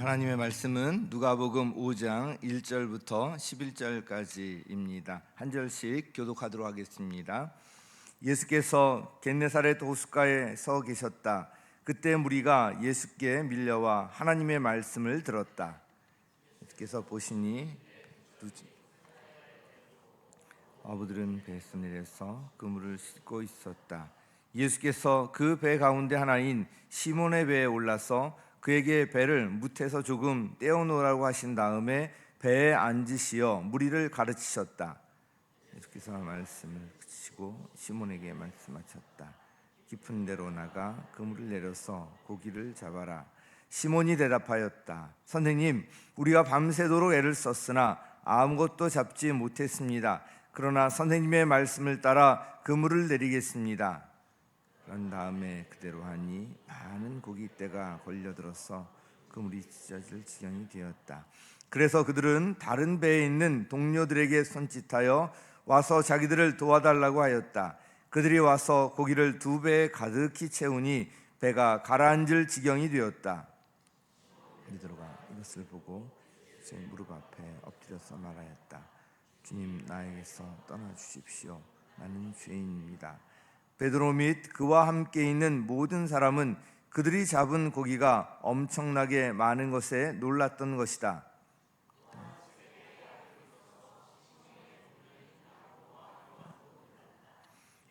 오늘 하나님의 말씀은 누가복음 5장 1절부터 11절까지입니다. 한 절씩 교독하도록 하겠습니다. 예수께서 겟네사렛 호숫가에 서 계셨다. 그때 무리가 예수께 밀려와 하나님의 말씀을 들었다. 예수께서 보시니 어부들은 배에서 내려서 그물을 싣고 있었다. 예수께서 그 배 가운데 하나인 시몬의 배에 올라서 그에게 배를 무태서 조금 떼어놓으라고 하신 다음에 배에 앉으시어 무리를 가르치셨다. 예수께서 말씀을 그치시고 시몬에게 말씀하셨다. 깊은 데로 나가 그물을 내려서 고기를 잡아라. 시몬이 대답하였다. 선생님, 우리가 밤새도록 애를 썼으나 아무것도 잡지 못했습니다. 그러나 선생님의 말씀을 따라 그물을 내리겠습니다. 그런 다음에 그대로 하니 많은 고깃대가 걸려들어서 그물이 찢어질 지경이 되었다. 그래서 그들은 다른 배에 있는 동료들에게 손짓하여 와서 자기들을 도와달라고 하였다. 그들이 와서 고기를 2배에 가득히 채우니 배가 가라앉을 지경이 되었다. 베드로가 이것을 보고 제 무릎 앞에 엎드려서 말하였다. 주님, 나에게서 떠나주십시오. 나는 죄인입니다. 베드로 및 그와 함께 있는 모든 사람은 그들이 잡은 고기가 엄청나게 많은 것에 놀랐던 것이다.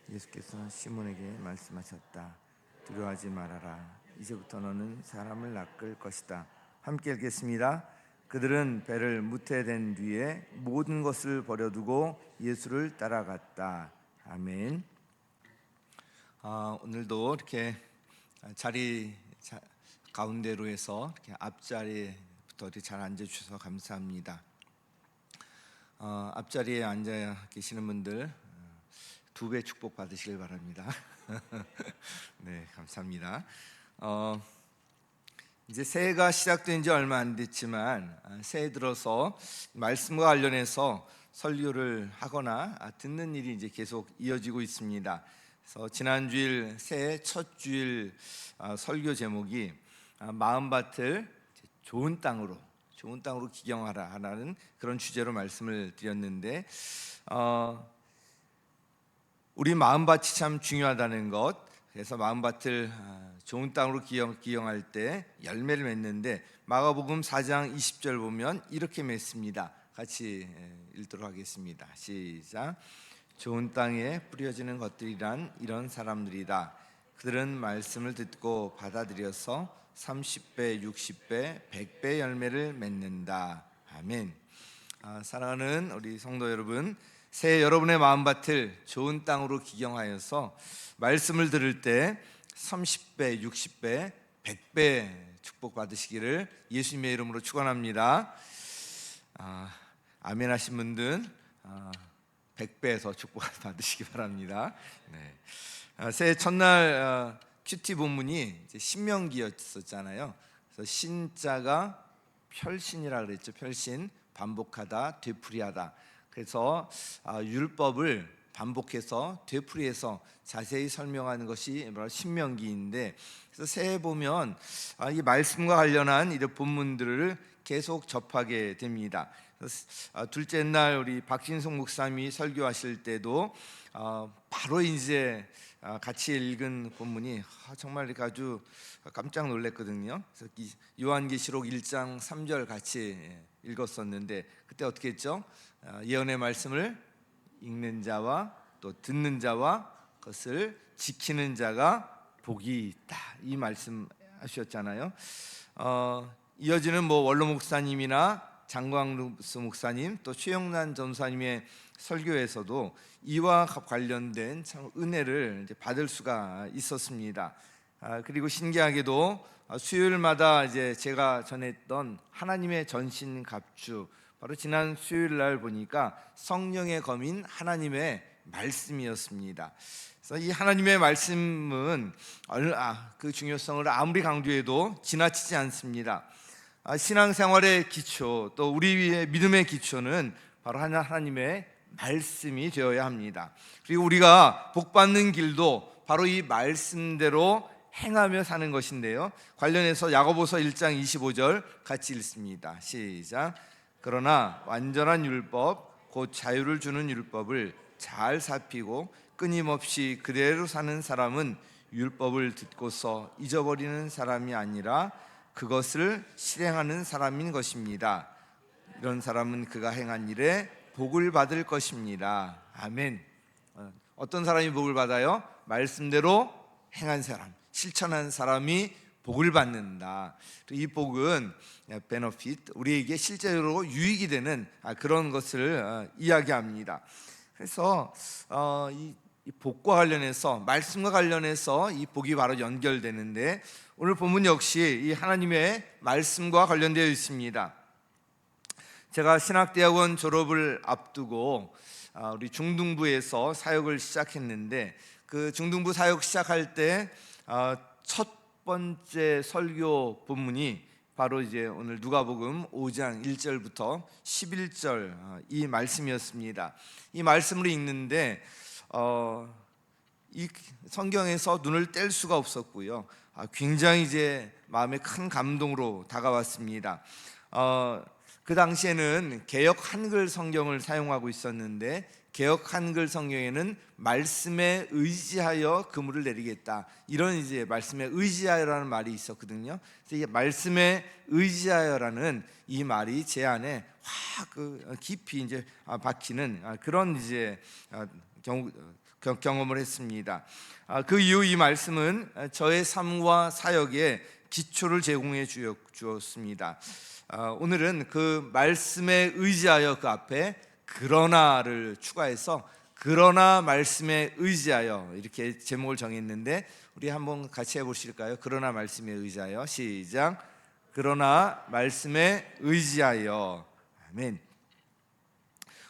예수께서 시몬에게 말씀하셨다. 두려워하지 말아라. 이제부터 너는 사람을 낚을 것이다. 함께 읽겠습니다. 그들은 배를 무태된 뒤에 모든 것을 버려두고 예수를 따라갔다. 아멘. 오늘도 이렇게 자리 가운데로 해서 이렇게 앞자리부터 이렇게 잘 앉아주셔서 감사합니다. 앞자리에 앉아 계시는 분들 2배 축복 받으시길 바랍니다. 네, 감사합니다. 이제 새해가 시작된 지 얼마 안 됐지만 새해 들어서 말씀과 관련해서 설교를 하거나 듣는 일이 이제 계속 이어지고 있습니다. 그래서 지난 주일 새해 첫 주일 설교 제목이 마음밭을 좋은 땅으로 기경하라 하는 그런 주제로 말씀을 드렸는데 우리 마음밭이 참 중요하다는 것, 그래서 마음밭을 좋은 땅으로 기경할 때 열매를 맺는데 마가복음 4장 20절 보면 이렇게 맺습니다. 같이 읽도록 하겠습니다. 시작. 좋은 땅에 뿌려지는 것들이란 이런 사람들이다. 그들은 말씀을 듣고 받아들여서 30배, 60배, 100배 열매를 맺는다. 아멘. 사랑하는 우리 성도 여러분, 새해 여러분의 마음밭을 좋은 땅으로 기경하여서 말씀을 들을 때 30배, 60배, 100배 축복 받으시기를 예수님의 이름으로 축원합니다. 아멘 하신 분들 100배에서 축복 받으시기 바랍니다. 네. 새해 첫날 큐티 본문이 신명기였었잖아요. 그래서 신자가 펼신이라 그랬죠. 펼신, 반복하다, 되풀이하다. 그래서 율법을 반복해서 되풀이해서 자세히 설명하는 것이 바로 신명기인데, 그래서 새해 보면 이 말씀과 관련한 이런 본문들을 계속 접하게 됩니다. 둘째 날 우리 박진송 목사님이 설교하실 때도 바로 이제 같이 읽은 본문이 정말 이렇게 아주 깜짝 놀랐거든요. 그래서 요한계시록 1장 3절 같이 읽었었는데 그때 어떻게 했죠? 예언의 말씀을 읽는 자와 또 듣는 자와 그것을 지키는 자가 복이 있다, 이 말씀 하셨잖아요. 이어지는 원로 목사님이나 장광수 목사님 또 최영란 전사님의 설교에서도 이와 관련된 참 은혜를 이제 받을 수가 있었습니다. 그리고 신기하게도 수요일마다 이제 제가 전했던 하나님의 전신갑주, 바로 지난 수요일 날 보니까 성령의 검인 하나님의 말씀이었습니다. 그래서 이 하나님의 말씀은 그 중요성을 아무리 강조해도 지나치지 않습니다. 신앙생활의 기초, 또 우리의 믿음의 기초는 바로 하나님의 말씀이 되어야 합니다. 그리고 우리가 복받는 길도 바로 이 말씀대로 행하며 사는 것인데요. 관련해서 야고보서 1장 25절 같이 읽습니다. 시작. 그러나 완전한 율법 곧 자유를 주는 율법을 잘 살피고 끊임없이 그대로 사는 사람은 율법을 듣고서 잊어버리는 사람이 아니라 그것을 실행하는 사람인 것입니다. 이런 사람은 그가 행한 일에 복을 받을 것입니다. 아멘. 어떤 사람이 복을 받아요? 말씀대로 행한 사람, 실천한 사람이 복을 받는다. 이 복은 benefit, 우리에게 실제로 유익이 되는 그런 것을 이야기합니다. 그래서 이 복과 관련해서, 말씀과 관련해서 이 복이 바로 연결되는데, 오늘 본문 역시 이 하나님의 말씀과 관련되어 있습니다. 제가 신학대학원 졸업을 앞두고 우리 중등부에서 사역을 시작했는데, 그 중등부 사역 시작할 때 첫 번째 설교 본문이 바로 이제 오늘 누가복음 5장 1절부터 11절 이 말씀이었습니다. 이 말씀을 읽는데 이 성경에서 눈을 뗄 수가 없었고요. 굉장히 이제 마음에 큰 감동으로 다가왔습니다. 그 당시에는 개역 한글 성경을 사용하고 있었는데, 개역 한글 성경에는 말씀에 의지하여 그물을 내리겠다, 이런 이제 말씀에 의지하여라는 말이 있었거든요. 그래서 이 말씀에 의지하여라는 이 말이 제 안에 확 깊이 이제 박히는 그런 이제 경험을 했습니다. 그 이후 이 말씀은 저의 삶과 사역에 기초를 제공해 주었습니다. 오늘은 그 말씀에 의지하여 그 앞에 그러나를 추가해서 그러나 말씀에 의지하여, 이렇게 제목을 정했는데, 우리 한번 같이 해보실까요? 그러나 말씀에 의지하여. 시작. 그러나 말씀에 의지하여. 아멘.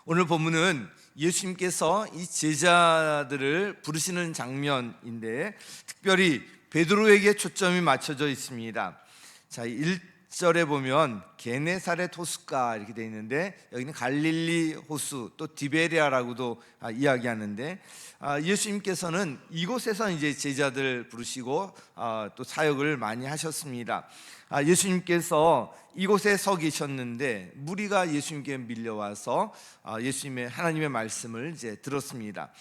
오늘 본문은 예수님께서 이 제자들을 부르시는 장면인데, 특별히 베드로에게 초점이 맞춰져 있습니다. 자, 1절에 보면 게네사렛 호수가 이렇게 되어 있는데, 여기는 갈릴리 호수, 또 디베리아라고도 이야기하는데, 예수님께서는 이곳에서 이제 제자들 부르시고 또 사역을 많이 하셨습니다. 예수님께서 이곳에 서 계셨는데 무리가 예수님께 밀려와서 예수님의 하나님의 말씀을 이제 들었습니다.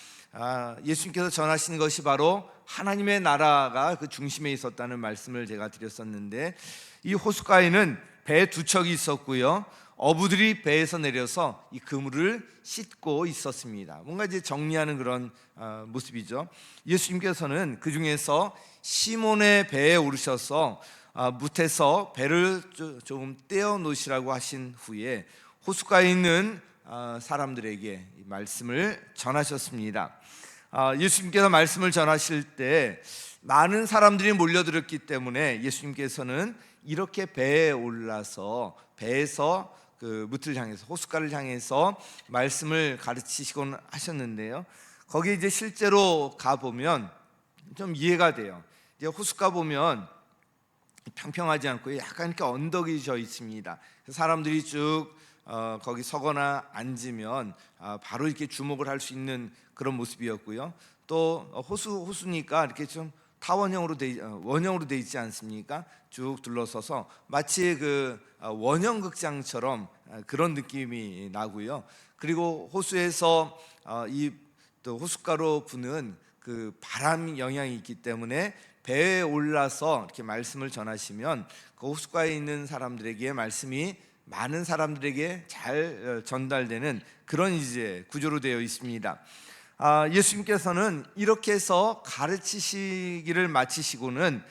예수님께서 전하시는 것이 바로 하나님의 나라가 그 중심에 있었다는 말씀을 제가 드렸었는데, 이 호숫가에는 배 두 척이 있었고요, 어부들이 배에서 내려서 이 그물을 씻고 있었습니다. 뭔가 이제 정리하는 그런 모습이죠. 예수님께서는 그 중에서 시몬의 배에 오르셔서 무태서 배를 조금 떼어 놓으시라고 하신 후에 호숫가에 있는 사람들에게 이 말씀을 전하셨습니다. 예수님께서 말씀을 전하실 때 많은 사람들이 몰려들었기 때문에 예수님께서는 이렇게 배에 올라서 배에서 그 무트를 향해서, 호숫가를 향해서 말씀을 가르치시곤 하셨는데요, 거기 이제 실제로 가 보면 좀 이해가 돼요. 이제 호숫가 보면 평평하지 않고 약간 이렇게 언덕이 져 있습니다. 사람들이 쭉 거기 서거나 앉으면 바로 이렇게 주목을 할 수 있는 그런 모습이었고요. 또 호수니까 이렇게 좀 원형으로 돼 있지 않습니까? 쭉 둘러서서 마치 그 원형극장처럼 그런 느낌이 나고요. 그리고 호수에서 또 호숫가로 부는 그 바람 영향이 있기 때문에 배에 올라서 이렇게 말씀을 전하시면 그 호숫가에 있는 사람들에게 말씀이 많은 사람들에게 잘 전달되는 그런 이제 구조로 되어 있습니다. 예수님께서는 이렇게 해서 가르치시기를 마치시고는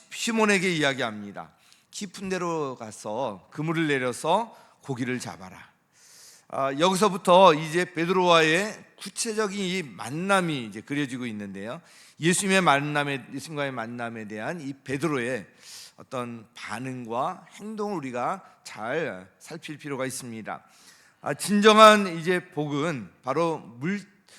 시몬에게 이야기합니다. 깊은 데로 가서 그물을 내려서 고기를 잡아라. 여기서부터 이제 베드로와의 구체적인 이 만남이 이제 그려지고 있는데요, 예수님과의 만남에 대한 이 베드로의 어떤 반응과 행동을 우리가 잘 살필 필요가 있습니다. 진정한 이제 복은 바로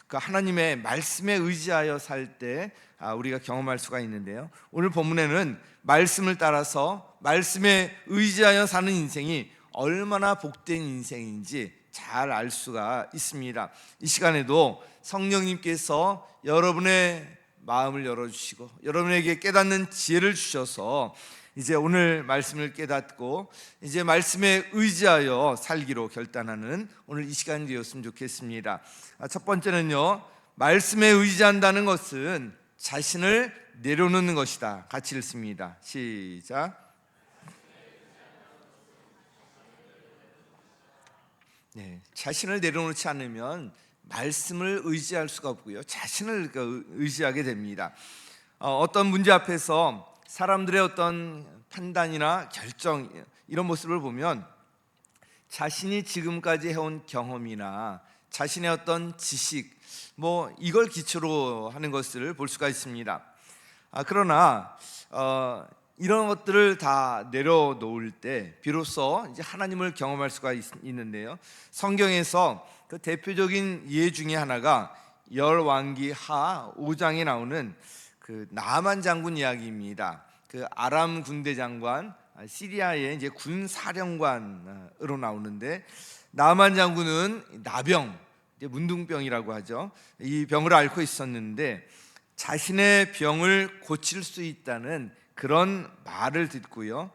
하나님의 말씀에 의지하여 살 때 우리가 경험할 수가 있는데요, 오늘 본문에는 말씀을 따라서 말씀에 의지하여 사는 인생이 얼마나 복된 인생인지 잘 알 수가 있습니다. 이 시간에도 성령님께서 여러분의 마음을 열어주시고 여러분에게 깨닫는 지혜를 주셔서 이제 오늘 말씀을 깨닫고 이제 말씀에 의지하여 살기로 결단하는 오늘 이 시간이 되었으면 좋겠습니다. 첫 번째는요, 말씀에 의지한다는 것은 자신을 내려놓는 것이다. 같이 읽습니다. 시작. 네, 자신을 내려놓지 않으면 말씀을 의지할 수가 없고요, 자신을 의지하게 됩니다. 어떤 문제 앞에서 사람들의 어떤 판단이나 결정, 이런 모습을 보면 자신이 지금까지 해온 경험이나 자신의 어떤 지식, 이걸 기초로 하는 것을 볼 수가 있습니다. 그러나 이런 것들을 다 내려놓을 때 비로소 이제 하나님을 경험할 수가 있는데요. 성경에서 그 대표적인 예 중에 하나가 열왕기하 5장에 나오는 그 나아만 장군 이야기입니다. 그 아람 군대 장관, 시리아의 이제 군 사령관으로 나오는데, 나아만 장군은 나병, 이제 문둥병이라고 하죠. 이 병을 앓고 있었는데 자신의 병을 고칠 수 있다는 그런 말을 듣고요,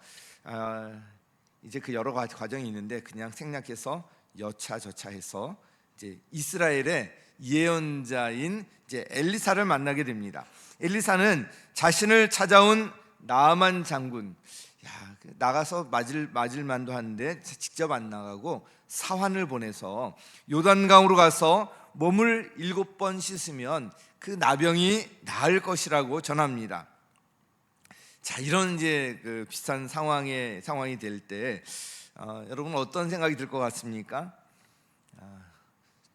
이제 그 여러 가지 과정이 있는데 그냥 생략해서 여차저차해서 이제 이스라엘의 예언자인 이제 엘리사를 만나게 됩니다. 엘리사는 자신을 찾아온 나아만 장군, 나가서 맞을 만도 한데 직접 안 나가고 사환을 보내서 요단강으로 가서 몸을 7번 씻으면 그 나병이 나을 것이라고 전합니다. 자, 이런 이제 그 비슷한 상황이 될 때 여러분 어떤 생각이 들 것 같습니까?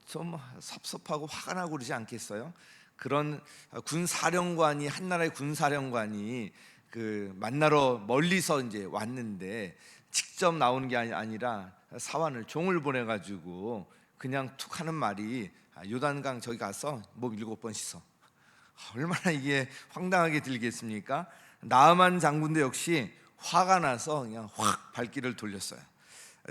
좀 섭섭하고 화가 나고 그러지 않겠어요? 그런 군사령관이, 한나라의 군사령관이 그 만나러 멀리서 이제 왔는데 직접 나오는 게 아니라 사환을, 종을 보내가지고 그냥 툭 하는 말이 요단강 저기 가서 몸 7번 씻어. 얼마나 이게 황당하게 들겠습니까? 나아만 장군도 역시 화가 나서 그냥 확 발길을 돌렸어요.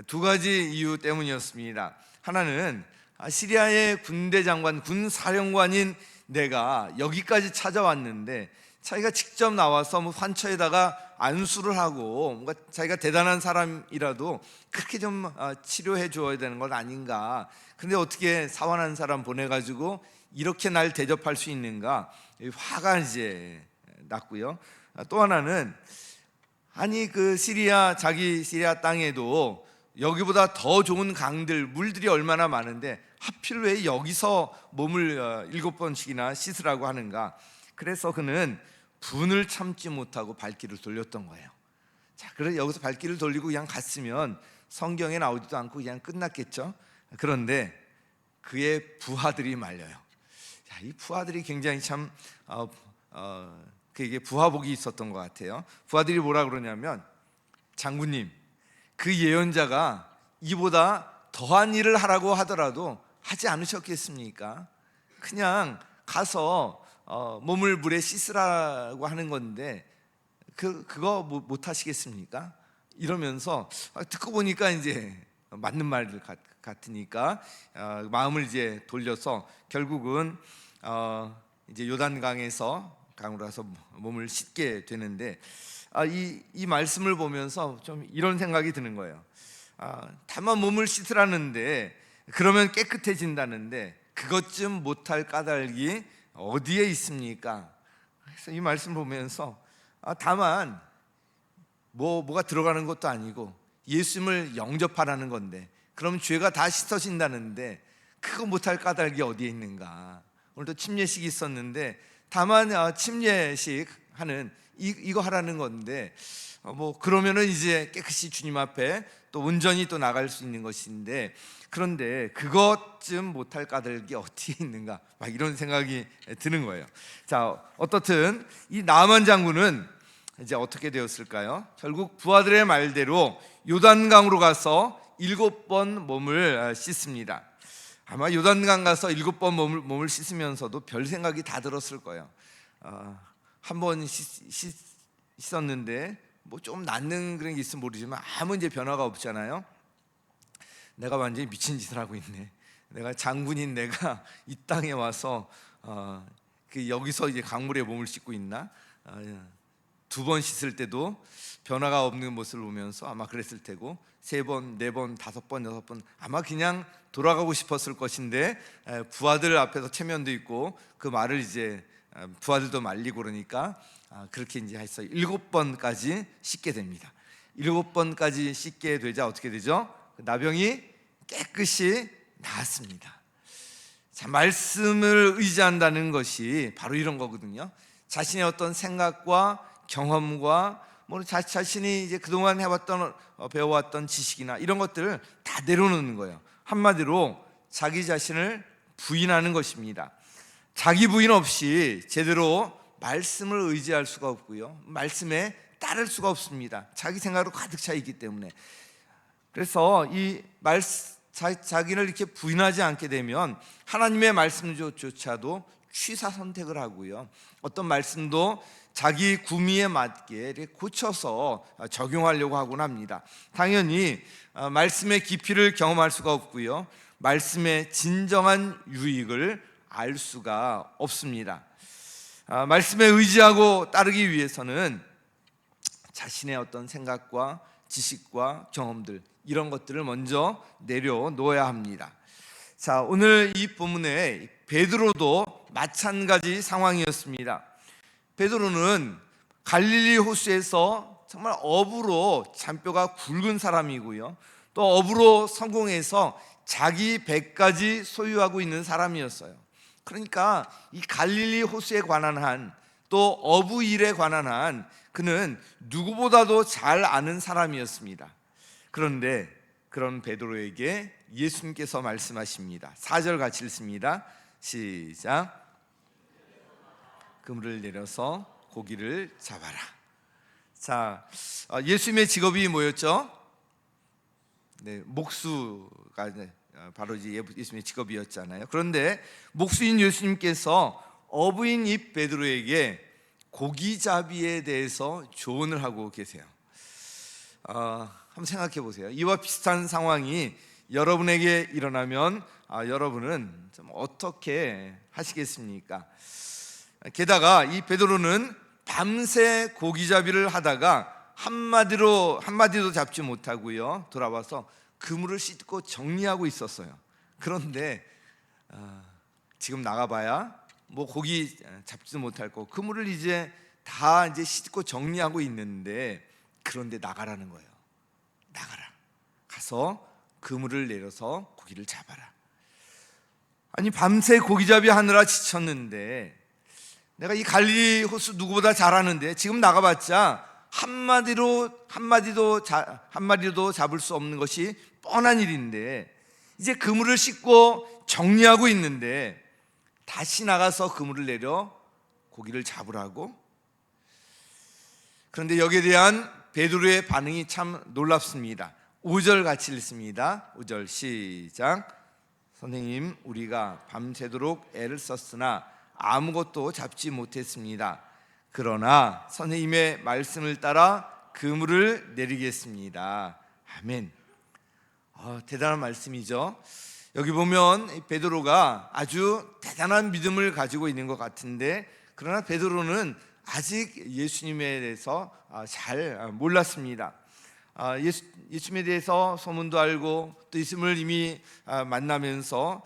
두 가지 이유 때문이었습니다. 하나는 시리아의 군대 장관, 군 사령관인 내가 여기까지 찾아왔는데 자기가 직접 나와서 환처에다가 안수를 하고 뭔가 자기가 대단한 사람이라도 그렇게 좀 치료해 줘야 되는 건 아닌가. 근데 어떻게 사환한 사람 보내가지고 이렇게 날 대접할 수 있는가, 화가 이제 났고요. 또 하나는 그 자기 시리아 땅에도 여기보다 더 좋은 강들, 물들이 얼마나 많은데 하필 왜 여기서 몸을 7번씩이나 씻으라고 하는가. 그래서 그는 분을 참지 못하고 발길을 돌렸던 거예요. 자, 그래서 여기서 발길을 돌리고 그냥 갔으면 성경에 나오지도 않고 그냥 끝났겠죠. 그런데 그의 부하들이 말려요. 자, 이 부하들이 굉장히 참 그에게 부하복이 있었던 것 같아요. 부하들이 뭐라 그러냐면, 장군님, 그 예언자가 이보다 더한 일을 하라고 하더라도 하지 않으셨겠습니까? 그냥 가서 몸을 물에 씻으라고 하는 건데 그거 못 하시겠습니까? 이러면서 듣고 보니까 이제 맞는 말 같으니까 마음을 이제 돌려서 결국은 이제 요단강으로 가서 몸을 씻게 되는데, 이 말씀을 보면서 좀 이런 생각이 드는 거예요. 다만 몸을 씻으라는데, 그러면 깨끗해진다는데 그것 좀 못할 까닭이 어디에 있습니까? 그래서 이 말씀 보면서 다만 뭐가 들어가는 것도 아니고 예수님을 영접하라는 건데, 그럼 죄가 다 씻어진다는데 그거 못할 까닭이 어디에 있는가. 오늘도 침례식이 있었는데 다만 침례식 하는 이거 하라는 건데 그러면은 이제 깨끗이 주님 앞에 또 온전히 또 나갈 수 있는 것인데, 그런데 그것 좀 못할 까닭이 어디에 있는가, 막 이런 생각이 드는 거예요. 자, 어떻든 이 나아만 장군은 이제 어떻게 되었을까요? 결국 부하들의 말대로 요단강으로 가서 7번 몸을 씻습니다. 아마 요단강 가서 7번 몸을 씻으면서도 별 생각이 다 들었을 거예요. 한 번 씻었는데 좀 낫는 그런 게 있으면 모르지만 아무 이제 변화가 없잖아요. 내가 완전히 미친 짓을 하고 있네. 내가 장군인 내가 이 땅에 와서 여기서 이제 강물에 몸을 씻고 있나? 두 번 씻을 때도 변화가 없는 모습을 보면서 아마 그랬을 테고, 세 번, 네 번, 다섯 번, 여섯 번 아마 그냥 돌아가고 싶었을 것인데, 부하들 앞에서 체면도 있고 그 말을 이제 부하들도 말리고 그러니까 그렇게 이제 해서 7번까지 씻게 됩니다. 7번까지 씻게 되자 어떻게 되죠? 나병이 깨끗이 나았습니다. 자, 말씀을 의지한다는 것이 바로 이런 거거든요. 자신의 어떤 생각과 경험과 자신이 이제 그동안 해왔던 배워왔던 지식이나 이런 것들을 다 내려놓는 거예요. 한마디로 자기 자신을 부인하는 것입니다. 자기 부인 없이 제대로 말씀을 의지할 수가 없고요, 말씀에 따를 수가 없습니다. 자기 생각으로 가득 차 있기 때문에. 그래서 이 자기를 이렇게 부인하지 않게 되면 하나님의 말씀조차도 취사 선택을 하고요, 어떤 말씀도 자기 구미에 맞게 고쳐서 적용하려고 하곤 합니다. 당연히 말씀의 깊이를 경험할 수가 없고요, 말씀의 진정한 유익을 알 수가 없습니다. 말씀에 의지하고 따르기 위해서는 자신의 어떤 생각과 지식과 경험들, 이런 것들을 먼저 내려놓아야 합니다. 자, 오늘 이 본문에 베드로도 마찬가지 상황이었습니다. 베드로는 갈릴리 호수에서 정말 어부로 잔뼈가 굵은 사람이고요, 또 어부로 성공해서 자기 배까지 소유하고 있는 사람이었어요. 그러니까 이 갈릴리 호수에 관한 한, 또 어부 일에 관한 한 그는 누구보다도 잘 아는 사람이었습니다. 그런데 그런 베드로에게 예수님께서 말씀하십니다. 4절 같이 읽습니다. 시작. 그물을 내려서 고기를 잡아라. 자, 예수님의 직업이 뭐였죠? 네, 목수가 바로 이제 예수님의 직업이었잖아요. 그런데 목수인 예수님께서 어부인 이 베드로에게 고기잡이에 대해서 조언을 하고 계세요. 한번 생각해 보세요. 이와 비슷한 상황이 여러분에게 일어나면 여러분은 좀 어떻게 하시겠습니까? 게다가 이 베드로는 밤새 고기잡이를 하다가 한마디도 잡지 못하고요, 돌아와서 그물을 씻고 정리하고 있었어요. 그런데 지금 나가봐야 고기 잡지도 못할 거, 그물을 이제 다 씻고 정리하고 있는데, 그런데 나가라는 거예요. 나가라. 가서 그물을 내려서 고기를 잡아라. 아니, 밤새 고기잡이 하느라 지쳤는데, 내가 이 갈릴리 호수 누구보다 잘 아는데 지금 나가봤자 한마디도 잡을 수 없는 것이 뻔한 일인데, 이제 그물을 씻고 정리하고 있는데 다시 나가서 그물을 내려 고기를 잡으라고? 그런데 여기에 대한 베드로의 반응이 참 놀랍습니다. 5절 같이 읽습니다. 5절 시작. 선생님, 우리가 밤새도록 애를 썼으나 아무것도 잡지 못했습니다. 그러나 선생님의 말씀을 따라 그물을 내리겠습니다. 아멘. 대단한 말씀이죠. 여기 보면 베드로가 아주 대단한 믿음을 가지고 있는 것 같은데, 그러나 베드로는 아직 예수님에 대해서 잘 몰랐습니다. 예수님에 대해서 소문도 알고 또 예수님을 이미 만나면서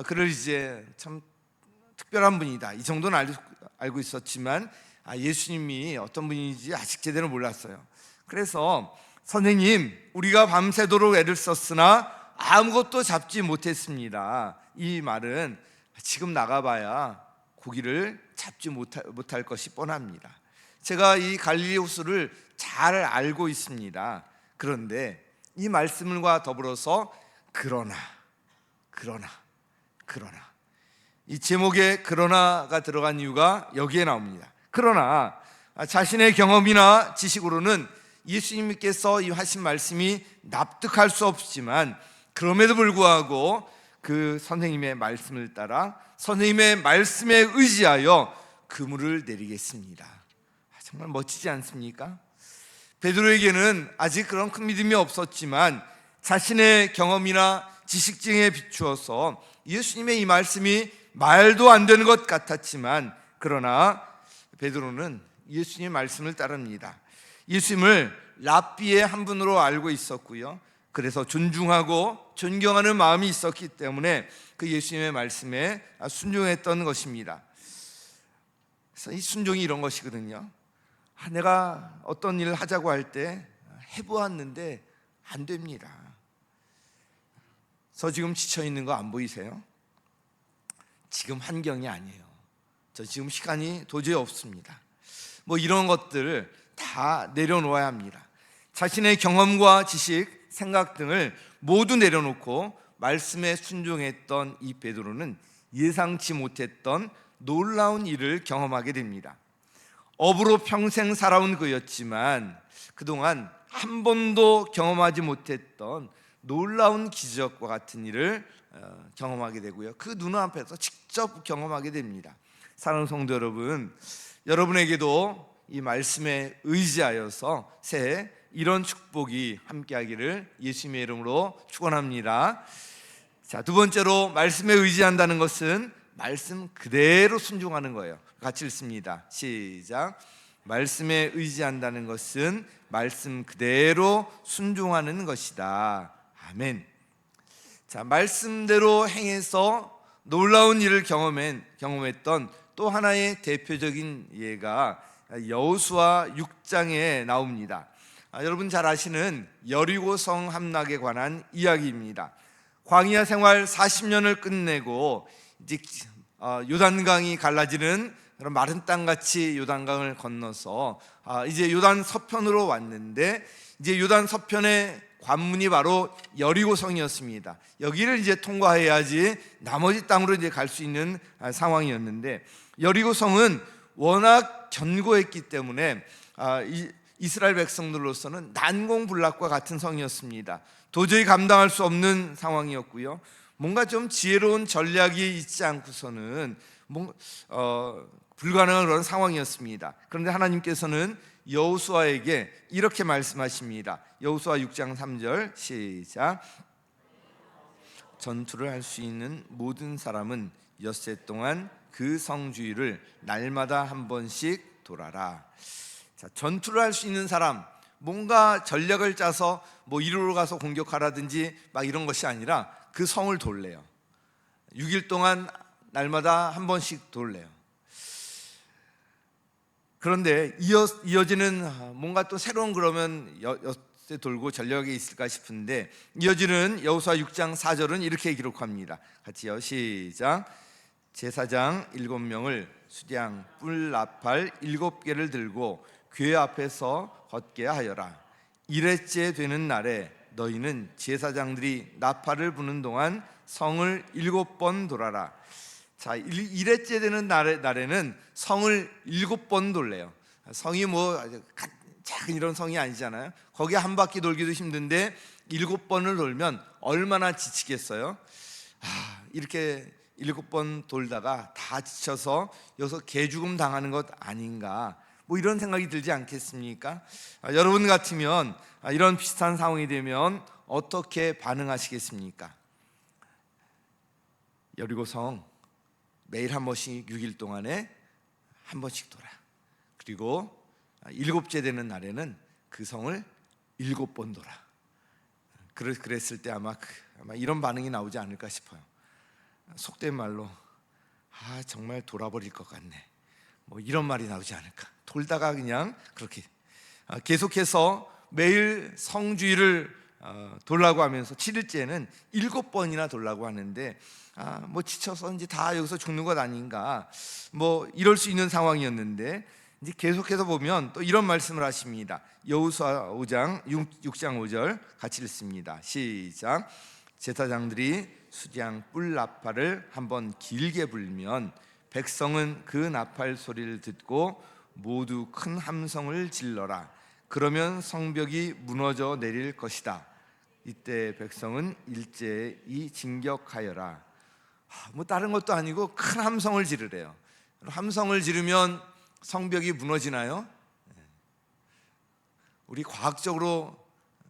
그를 이제 참 특별한 분이다, 이 정도는 알고 있었지만 예수님이 어떤 분인지 아직 제대로 몰랐어요. 그래서 선생님, 우리가 밤새도록 애를 썼으나 아무것도 잡지 못했습니다. 이 말은 지금 나가봐야 고기를 잡지 못할 것이 뻔합니다. 제가 이 갈릴리 호수를 잘 알고 있습니다. 그런데 이 말씀과 더불어서 그러나 이 제목에 그러나가 들어간 이유가 여기에 나옵니다. 그러나 자신의 경험이나 지식으로는 예수님께서 이 하신 말씀이 납득할 수 없지만, 그럼에도 불구하고 그 선생님의 말씀을 따라 선생님의 말씀에 의지하여 그물을 내리겠습니다. 정말 멋지지 않습니까? 베드로에게는 아직 그런 큰 믿음이 없었지만 자신의 경험이나 지식증에 비추어서 예수님의 이 말씀이 말도 안 되는 것 같았지만 그러나 베드로는 예수님의 말씀을 따릅니다. 예수님을 랍비의 한 분으로 알고 있었고요. 그래서 존중하고 존경하는 마음이 있었기 때문에 그 예수님의 말씀에 순종했던 것입니다. 그래서 이 순종이 이런 것이거든요. 내가 어떤 일을 하자고 할 때 해보았는데 안 됩니다. 저 지금 지쳐 있는 거 안 보이세요? 지금 환경이 아니에요. 저 지금 시간이 도저히 없습니다. 뭐 이런 것들을 다 내려놓아야 합니다. 자신의 경험과 지식, 생각 등을 모두 내려놓고 말씀에 순종했던 이 베드로는 예상치 못했던 놀라운 일을 경험하게 됩니다. 업으로 평생 살아온 그였지만 그동안 한 번도 경험하지 못했던 놀라운 기적과 같은 일을 경험하게 되고요. 그 눈앞에서 직접 경험하게 됩니다. 사랑하는 성도 여러분, 여러분에게도 이 말씀에 의지하여서 새해 이런 축복이 함께하기를 예수님의 이름으로 축원합니다. 자, 두 번째로 말씀에 의지한다는 것은 말씀 그대로 순종하는 거예요. 같이 읽습니다. 시작. 말씀에 의지한다는 것은 말씀 그대로 순종하는 것이다. 아멘. 자, 말씀대로 행해서 놀라운 일을 경험했던 또 하나의 대표적인 예가 여호수아 6장에 나옵니다. 여러분 잘 아시는 여리고성 함락에 관한 이야기입니다. 광야 생활 40년을 끝내고 이제 요단강이 갈라지는 그런 마른 땅같이 요단강을 건너서 이제 요단 서편으로 왔는데, 이제 요단 서편의 관문이 바로 여리고성이었습니다. 여기를 이제 통과해야지 나머지 땅으로 이제 갈 수 있는 상황이었는데, 여리고성은 워낙 견고했기 때문에 이스라엘 백성들로서는 난공불락과 같은 성이었습니다. 도저히 감당할 수 없는 상황이었고요. 뭔가 좀 지혜로운 전략이 있지 않고서는 불가능한 그런 상황이었습니다. 그런데 하나님께서는 여호수아에게 이렇게 말씀하십니다. 여호수아 6장 3절 시작. 전투를 할 수 있는 모든 사람은 엿새 동안 그 성 주위를 날마다 한 번씩 돌아라. 자, 전투를 할 수 있는 사람, 뭔가 전략을 짜서 뭐 이리로 가서 공격하라든지 막 이런 것이 아니라 그 성을 돌래요. 6일 동안 날마다 한 번씩 돌래요. 그런데 이어지는 뭔가 또 새로운 그러면 엿새 돌고 전략이 있을까 싶은데, 이어지는 여호수아 6장 4절은 이렇게 기록합니다. 같이요. 시작. 제사장 7명을 수량 뿔 나팔 7개를 들고 교회 앞에서 걷게 하여라. 1회째 되는 날에 너희는 제사장들이 나팔을 부는 동안 성을 7번 돌아라. 자, 1회째 되는 날에는 성을 7번 돌래요. 성이 뭐 작은 이런 성이 아니잖아요. 거기에 한 바퀴 돌기도 힘든데 7번을 돌면 얼마나 지치겠어요? 이렇게 7번 돌다가 다 지쳐서 여기서 개죽음 당하는 것 아닌가, 뭐 이런 생각이 들지 않겠습니까? 여러분 같으면 이런 비슷한 상황이 되면 어떻게 반응하시겠습니까? 여리고성 매일 한 번씩 6일 동안에 한 번씩 돌아. 그리고 7째 되는 날에는 그 성을 7번 돌아. 그랬을 때 아마 이런 반응이 나오지 않을까 싶어요. 속된 말로 정말 돌아버릴 것 같네, 뭐 이런 말이 나오지 않을까. 돌다가 그냥 그렇게 계속해서 매일 성주위를 돌라고 하면서 7일째는 7번이나 돌라고 하는데 뭐 지쳐서 이제 다 여기서 죽는 것 아닌가, 뭐 이럴 수 있는 상황이었는데, 이제 계속해서 보면 또 이런 말씀을 하십니다. 여호수아 5장 6장 5절 같이 읽습니다. 시작. 제사장들이 수장 뿔 나팔을 한번 길게 불면 백성은 그 나팔 소리를 듣고 모두 큰 함성을 질러라. 그러면 성벽이 무너져 내릴 것이다. 이때 백성은 일제히 진격하여라. 뭐 다른 것도 아니고 큰 함성을 지르래요. 함성을 지르면 성벽이 무너지나요? 우리 과학적으로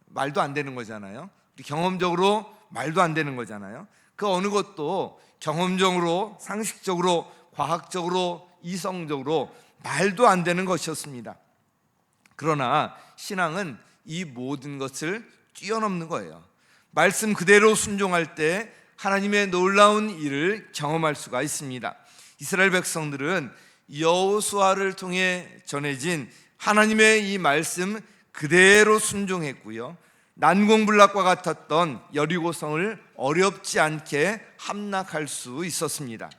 말도 안 되는 거잖아요. 우리 경험적으로 말도 안 되는 거잖아요. 그 어느 것도 경험적으로, 상식적으로, 과학적으로 이성적으로 말도 안 되는 것이었습니다. 그러나 신앙은 이 모든 것을 뛰어넘는 거예요. 말씀 그대로 순종할 때 하나님의 놀라운 일을 경험할 수가 있습니다. 이스라엘 백성들은 여호수아를 통해 전해진 하나님의 이 말씀 그대로 순종했고요, 난공불락과 같았던 여리고성을 어렵지 않게 함락할 수 있었습니다.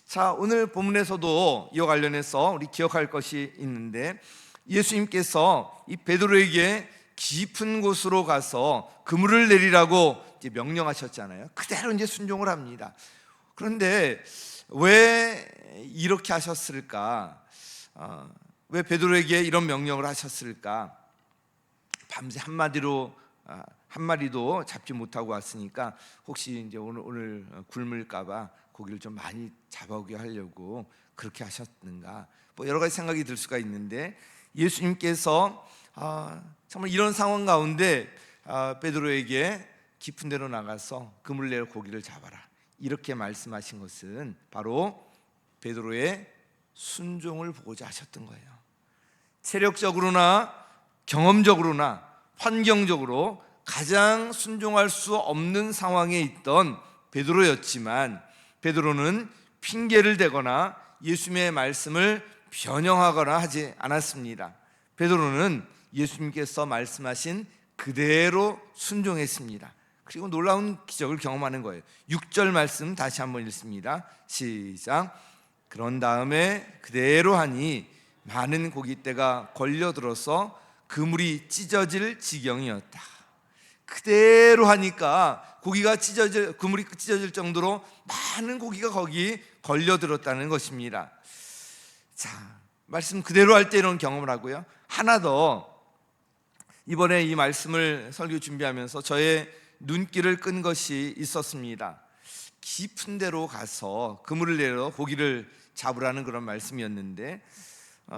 자, 오늘 본문에서도 이와 관련해서 우리 기억할 것이 있는데, 예수님께서 이 베드로에게 깊은 곳으로 가서 그물을 내리라고 이제 명령하셨잖아요. 그대로 이제 순종을 합니다. 그런데 왜 이렇게 하셨을까? 왜 베드로에게 이런 명령을 하셨을까? 밤새 한 마리도 잡지 못하고 왔으니까 혹시 이제 오늘 굶을까봐 고기를 좀 많이 잡아오게 하려고 그렇게 하셨는가? 뭐 여러 가지 생각이 들 수가 있는데, 예수님께서 정말 이런 상황 가운데 베드로에게 깊은 데로 나가서 그물 내어 고기를 잡아라 이렇게 말씀하신 것은 바로 베드로의 순종을 보고자 하셨던 거예요. 체력적으로나 경험적으로나 환경적으로 가장 순종할 수 없는 상황에 있던 베드로였지만, 베드로는 핑계를 대거나 예수님의 말씀을 변형하거나 하지 않았습니다. 베드로는 예수님께서 말씀하신 그대로 순종했습니다. 그리고 놀라운 기적을 경험하는 거예요. 6절 말씀 다시 한번 읽습니다. 시작. 그런 다음에 그대로 하니 많은 고깃대가 걸려들어서 그물이 찢어질 지경이었다. 그대로 하니까 그물이 찢어질 정도로 많은 고기가 거기 걸려들었다는 것입니다. 자, 말씀 그대로 할 때 이런 경험을 하고요. 하나 더, 이번에 이 말씀을 설교 준비하면서 저의 눈길을 끈 것이 있었습니다. 깊은 데로 가서 그물을 내려 고기를 잡으라는 그런 말씀이었는데,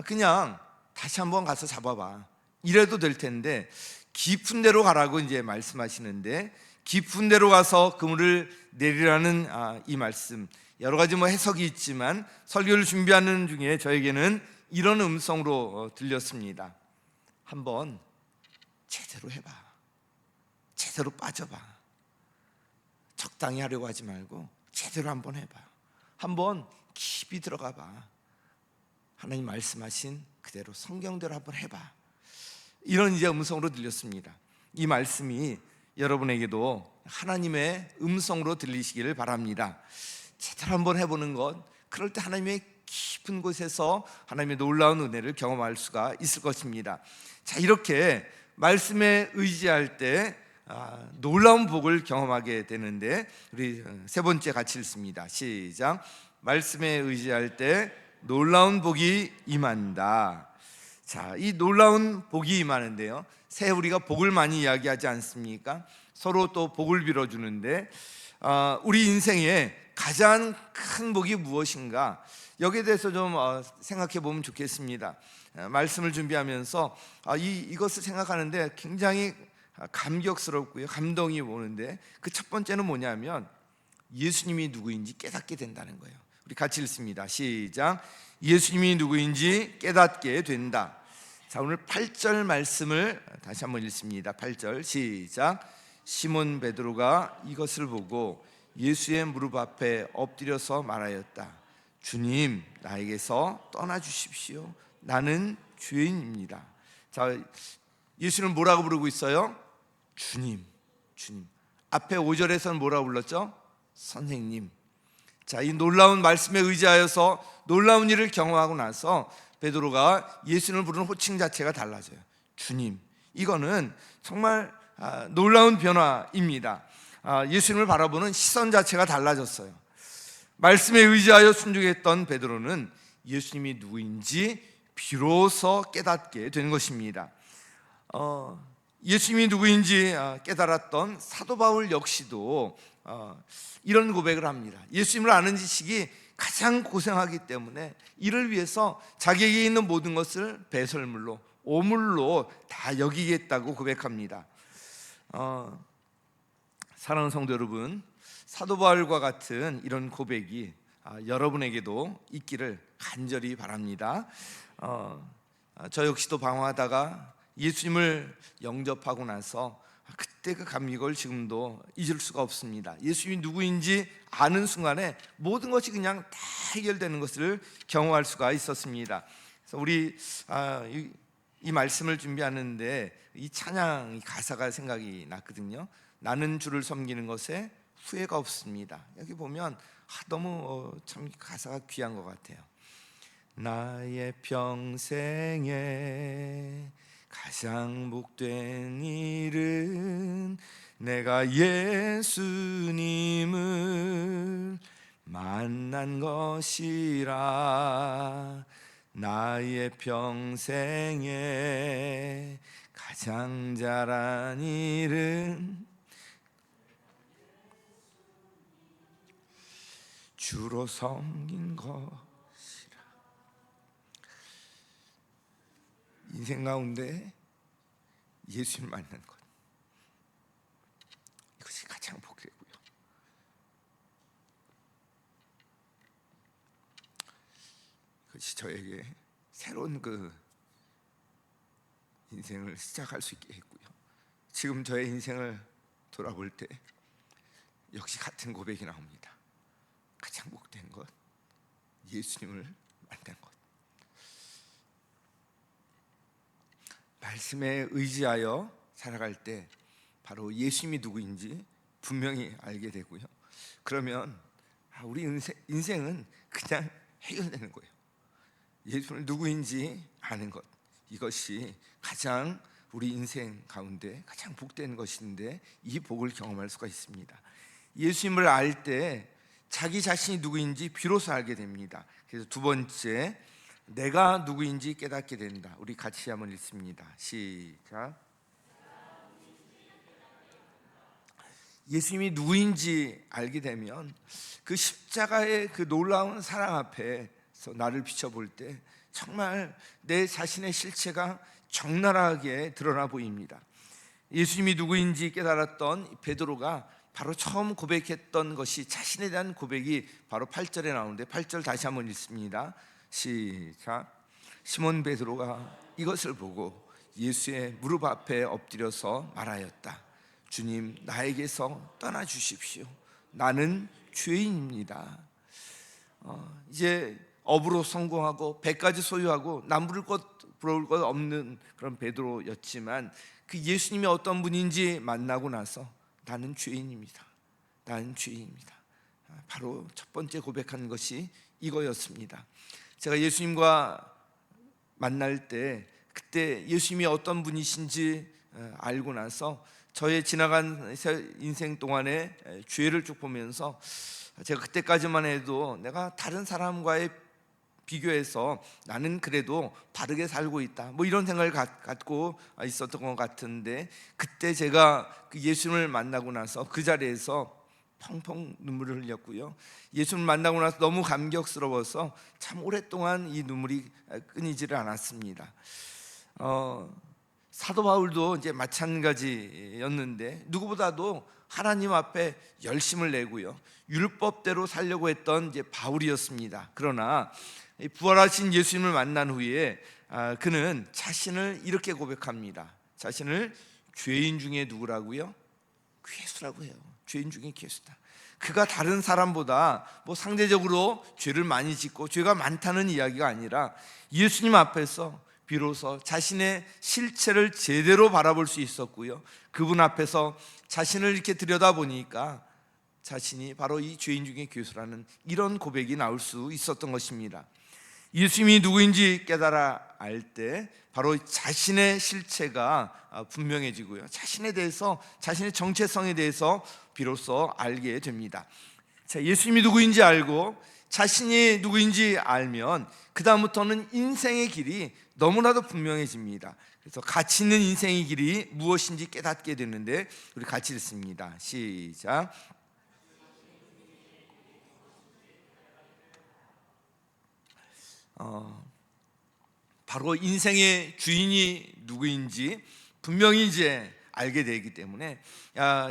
그냥 다시 한번 가서 잡아봐 이래도 될 텐데, 깊은 데로 가라고 이제 말씀하시는데, 깊은 데로 가서 그물을 내리라는 이 말씀, 여러 가지 해석이 있지만 설교를 준비하는 중에 저에게는 이런 음성으로 들렸습니다. 한번 제대로 해봐. 제대로 빠져봐. 적당히 하려고 하지 말고 제대로 한번 해봐. 한번 깊이 들어가봐. 하나님 말씀하신 그대로 성경대로 한번 해봐. 이런 이제 음성으로 들렸습니다. 이 말씀이 여러분에게도 하나님의 음성으로 들리시기를 바랍니다. 제대로 한번 해보는 것, 그럴 때 하나님의 깊은 곳에서 하나님의 놀라운 은혜를 경험할 수가 있을 것입니다. 자, 이렇게 말씀에 의지할 때 놀라운 복을 경험하게 되는데, 우리 세 번째 같이 읽습니다. 시작. 말씀에 의지할 때 놀라운 복이 임한다. 자, 이 놀라운 복이 임하는데요, 새해 우리가 복을 많이 이야기하지 않습니까? 서로 또 복을 빌어주는데, 우리 인생에 가장 큰 복이 무엇인가, 여기에 대해서 좀 생각해 보면 좋겠습니다. 말씀을 준비하면서 이것을 생각하는데 굉장히 감격스럽고요, 감동이 오는데, 그 첫 번째는 뭐냐면 예수님이 누구인지 깨닫게 된다는 거예요. 우리 같이 읽습니다. 시작. 예수님이 누구인지 깨닫게 된다. 자, 오늘 8절 말씀을 다시 한번 읽습니다. 8절 시작. 시몬 베드로가 이것을 보고 예수의 무릎 앞에 엎드려서 말하였다. 주님, 나에게서 떠나 주십시오. 나는 죄인입니다. 자, 예수는 뭐라고 부르고 있어요? 주님, 주님. 앞에 5절에서는 뭐라고 불렀죠? 선생님. 자, 이 놀라운 말씀에 의지하여서 놀라운 일을 경험하고 나서 베드로가 예수님을 부르는 호칭 자체가 달라져요. 주님. 이거는 정말 놀라운 변화입니다. 예수님을 바라보는 시선 자체가 달라졌어요. 말씀에 의지하여 순종했던 베드로는 예수님이 누구인지 비로소 깨닫게 된 것입니다. 예수님이 누구인지 깨달았던 사도 바울 역시도 이런 고백을 합니다. 예수님을 아는 지식이 가장 고생하기 때문에 이를 위해서 자기에게 있는 모든 것을 배설물로, 오물로 다 여기겠다고 고백합니다. 사랑하는 성도 여러분, 사도 바울과 같은 이런 고백이 여러분에게도 있기를 간절히 바랍니다. 저 역시도 방황하다가 예수님을 영접하고 나서 그때 그 감격을 지금도 잊을 수가 없습니다. 예수님이 누구인지 아는 순간에 모든 것이 그냥 다 해결되는 것을 경험할 수가 있었습니다. 그래서 우리 이 말씀을 준비하는데 이 찬양 가사가 생각이 났거든요. 나는 주를 섬기는 것에 후회가 없습니다. 여기 보면 너무 참 가사가 귀한 것 같아요. 나의 평생에 가장 복된 일은 내가 예수님을 만난 것이라. 나의 평생에 가장 잘한 일은 주로 섬긴 것이라. 인생 가운데 예수님 만난 것, 이것이 가장 복되고요. 이것이 저에게 새로운 그 인생을 시작할 수 있게 했고요. 지금 저의 인생을 돌아볼 때 역시 같은 고백이 나옵니다. 가장 복된 것, 예수님을 만난 것. 말씀에 의지하여 살아갈 때 바로 예수님이 누구인지 분명히 알게 되고요. 그러면 우리 인생은 그냥 해결되는 거예요. 예수는 누구인지 아는 것, 이것이 가장 우리 인생 가운데 가장 복된 것인데 이 복을 경험할 수가 있습니다. 예수님을 알 때 자기 자신이 누구인지 비로소 알게 됩니다. 그래서 두 번째, 내가 누구인지 깨닫게 된다. 우리 같이 한번 읽습니다. 시작. 예수님이 누구인지 알게 되면 그 십자가의 그 놀라운 사랑 앞에서 나를 비춰볼 때 정말 내 자신의 실체가 적나라하게 드러나 보입니다. 예수님이 누구인지 깨달았던 베드로가 바로 처음 고백했던 것이, 자신에 대한 고백이 바로 8절에 나오는데 8절 다시 한번 읽습니다. 시작. 시몬 베드로가 이것을 보고 예수의 무릎 앞에 엎드려서 말하였다. 주님, 나에게서 떠나 주십시오. 나는 죄인입니다. 이제 업으로 성공하고 배까지 소유하고 남부를 것 부러울 것 없는 그런 베드로였지만 그 예수님이 어떤 분인지 만나고 나서 나는 죄인입니다. 나는 죄인입니다. 바로 첫 번째 고백한 것이 이거였습니다. 제가 예수님과 만날 때 그때 예수님이 어떤 분이신지 알고 나서 저의 지나간 인생 동안에 죄를 쭉 보면서 제가 그때까지만 해도 내가 다른 사람과의 비교해서 나는 그래도 바르게 살고 있다, 뭐 이런 생각을 갖고 있었던 것 같은데, 그때 제가 그 예수님을 만나고 나서 그 자리에서 펑펑 눈물을 흘렸고요. 예수님을 만나고 나서 너무 감격스러워서 참 오랫동안 이 눈물이 끊이지를 않았습니다. 사도 바울도 이제 마찬가지였는데 누구보다도 하나님 앞에 열심을 내고요, 율법대로 살려고 했던 이제 바울이었습니다. 그러나 부활하신 예수님을 만난 후에 그는 자신을 이렇게 고백합니다. 자신을 죄인 중에 누구라고요? 괴수라고 해요. 죄인 중에 괴수다. 그가 다른 사람보다 뭐 상대적으로 죄를 많이 짓고 죄가 많다는 이야기가 아니라 예수님 앞에서 비로소 자신의 실체를 제대로 바라볼 수 있었고요, 그분 앞에서 자신을 이렇게 들여다보니까 자신이 바로 이 죄인 중에 괴수라는 이런 고백이 나올 수 있었던 것입니다. 예수님이 누구인지 깨달아 알 때 바로 자신의 실체가 분명해지고요, 자신에 대해서, 자신의 정체성에 대해서 비로소 알게 됩니다. 자, 예수님이 누구인지 알고 자신이 누구인지 알면 그 다음부터는 인생의 길이 너무나도 분명해집니다. 그래서 가치 있는 인생의 길이 무엇인지 깨닫게 되는데 우리 같이 읽습니다. 시작. 바로 인생의 주인이 누구인지 분명히 이제 알게 되기 때문에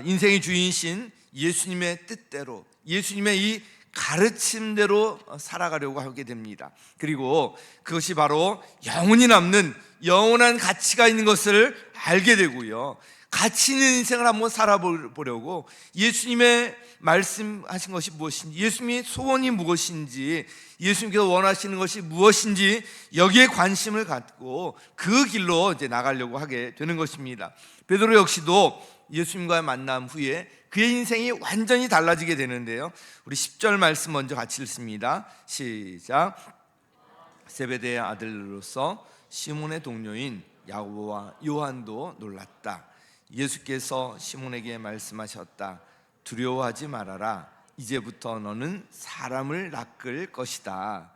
인생의 주인이신 예수님의 뜻대로, 예수님의 이 가르침대로 살아가려고 하게 됩니다. 그리고 그것이 바로 영원히 남는 영원한 가치가 있는 것을 알게 되고요, 가치 있는 인생을 한번 살아보려고 예수님의 말씀하신 것이 무엇인지, 예수님의 소원이 무엇인지, 예수님께서 원하시는 것이 무엇인지 여기에 관심을 갖고 그 길로 이제 나가려고 하게 되는 것입니다. 베드로 역시도 예수님과의 만남 후에 그의 인생이 완전히 달라지게 되는데요, 우리 10절 말씀 먼저 같이 읽습니다. 시작. 세베대의 아들로서 시몬의 동료인 야고보와 요한도 놀랐다. 예수께서 시몬에게 말씀하셨다. 두려워하지 말아라. 이제부터 너는 사람을 낚을 것이다.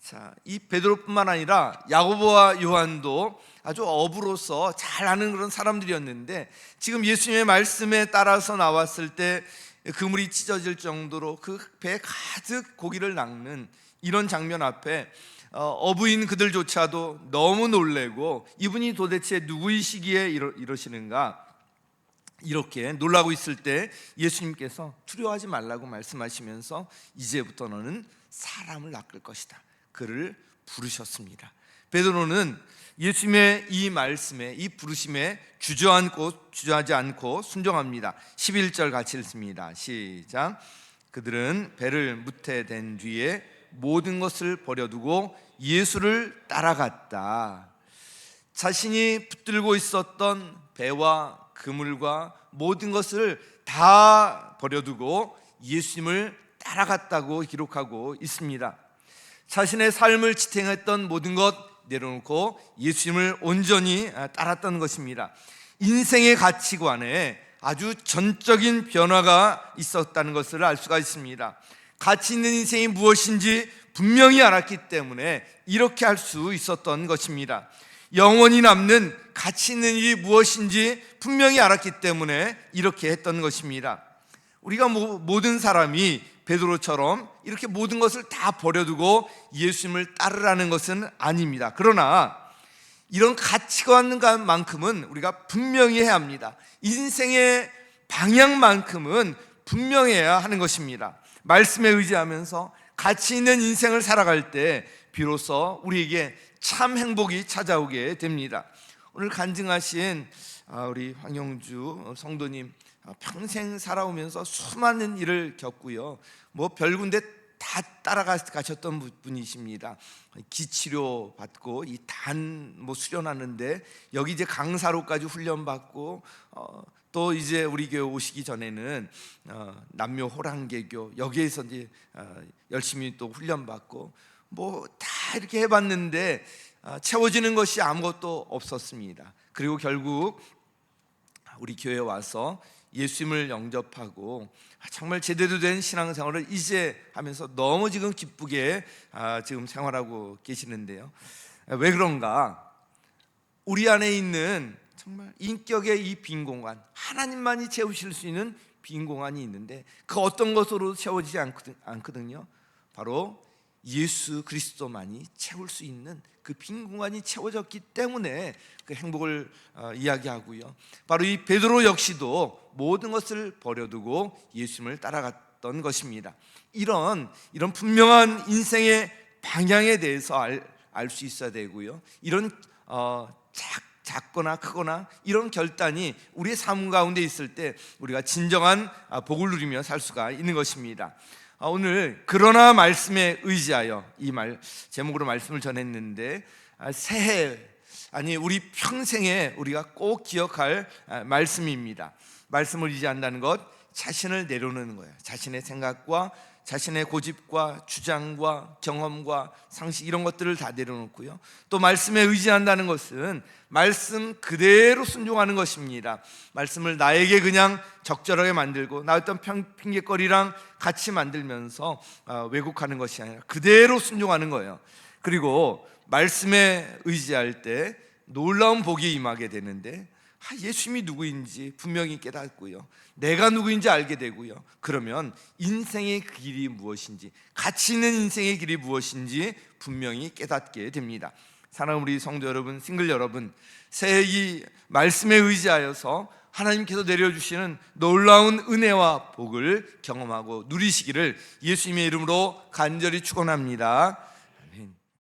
자, 이 베드로뿐만 아니라 야고보와 요한도 아주 어부로서 잘 아는 그런 사람들이었는데, 지금 예수님의 말씀에 따라서 나왔을 때 그물이 찢어질 정도로 그 배 가득 고기를 낚는 이런 장면 앞에 어부인 그들조차도 너무 놀래고, 이분이 도대체 누구이시기에 이러시는가 이렇게 놀라고 있을 때 예수님께서 두려워하지 말라고 말씀하시면서 이제부터 너는 사람을 낚을 것이다, 그를 부르셨습니다. 베드로는 예수님의 이 말씀에, 이 부르심에 주저하지 않고 순종합니다. 11절 같이 읽습니다. 시작. 그들은 배를 무태 댄 뒤에 모든 것을 버려두고 예수를 따라갔다. 자신이 붙들고 있었던 배와 그물과 모든 것을 다 버려두고 예수님을 따라갔다고 기록하고 있습니다. 자신의 삶을 지탱했던 모든 것 내려놓고 예수님을 온전히 따랐던 것입니다. 인생의 가치관에 아주 전적인 변화가 있었다는 것을 알 수가 있습니다. 가치 있는 인생이 무엇인지 분명히 알았기 때문에 이렇게 할 수 있었던 것입니다. 영원히 남는 가치 있는 일이 무엇인지 분명히 알았기 때문에 이렇게 했던 것입니다. 우리가 모든 사람이 베드로처럼 이렇게 모든 것을 다 버려두고 예수님을 따르라는 것은 아닙니다. 그러나 이런 가치관만큼은 우리가 분명히 해야 합니다. 인생의 방향만큼은 분명해야 하는 것입니다. 말씀에 의지하면서 가치 있는 인생을 살아갈 때 비로소 우리에게 참 행복이 찾아오게 됩니다. 오늘 간증하신 우리 황영주 성도님, 평생 살아오면서 수많은 일을 겪고요, 뭐 별군데 다 따라가셨던 분이십니다. 기치료 받고 이 단 수련하는데 여기 이제 강사로까지 훈련 받고, 또 이제 우리 교회 오시기 전에는 남묘 호랑개교 여기에서 이제 열심히 또 훈련 받고 뭐 다 이렇게 해봤는데 채워지는 것이 아무것도 없었습니다. 그리고 결국 우리 교회에 와서 예수님을 영접하고 정말 제대로 된 신앙생활을 이제 하면서 너무 지금 기쁘게 지금 생활하고 계시는데요. 왜 그런가? 우리 안에 있는 정말 인격의 이 빈 공간, 하나님만이 채우실 수 있는 빈 공간이 있는데 그 어떤 것으로 채워지지 않거든요. 바로 예수 그리스도만이 채울 수 있는 그 빈 공간이 채워졌기 때문에 그 행복을 이야기하고요. 바로 이 베드로 역시도 모든 것을 버려두고 예수님을 따라갔던 것입니다. 이런 분명한 인생의 방향에 대해서 알 수 있어야 되고요. 이런 작거나 크거나 이런 결단이 우리의 삶 가운데 있을 때 우리가 진정한 복을 누리며 살 수가 있는 것입니다. 오늘 그러나 말씀에 의지하여, 이 제목으로 말씀을 전했는데 새해 아니 우리 평생에 우리가 꼭 기억할 말씀입니다. 말씀을 의지한다는 것, 자신을 내려놓는 거예요. 자신의 생각과 자신의 고집과 주장과 경험과 상식 이런 것들을 다 내려놓고요. 또 말씀에 의지한다는 것은 말씀 그대로 순종하는 것입니다. 말씀을 나에게 그냥 적절하게 만들고 나 어떤 핑계거리랑 같이 만들면서 왜곡하는 것이 아니라 그대로 순종하는 거예요. 그리고 말씀에 의지할 때 놀라운 복이 임하게 되는데 예수님이 누구인지 분명히 깨닫고요, 내가 누구인지 알게 되고요, 그러면 인생의 길이 무엇인지, 가치 있는 인생의 길이 무엇인지 분명히 깨닫게 됩니다. 사랑하는 우리 성도 여러분, 싱글 여러분, 새해 이 말씀에 의지하여서 하나님께서 내려주시는 놀라운 은혜와 복을 경험하고 누리시기를 예수님의 이름으로 간절히 축원합니다.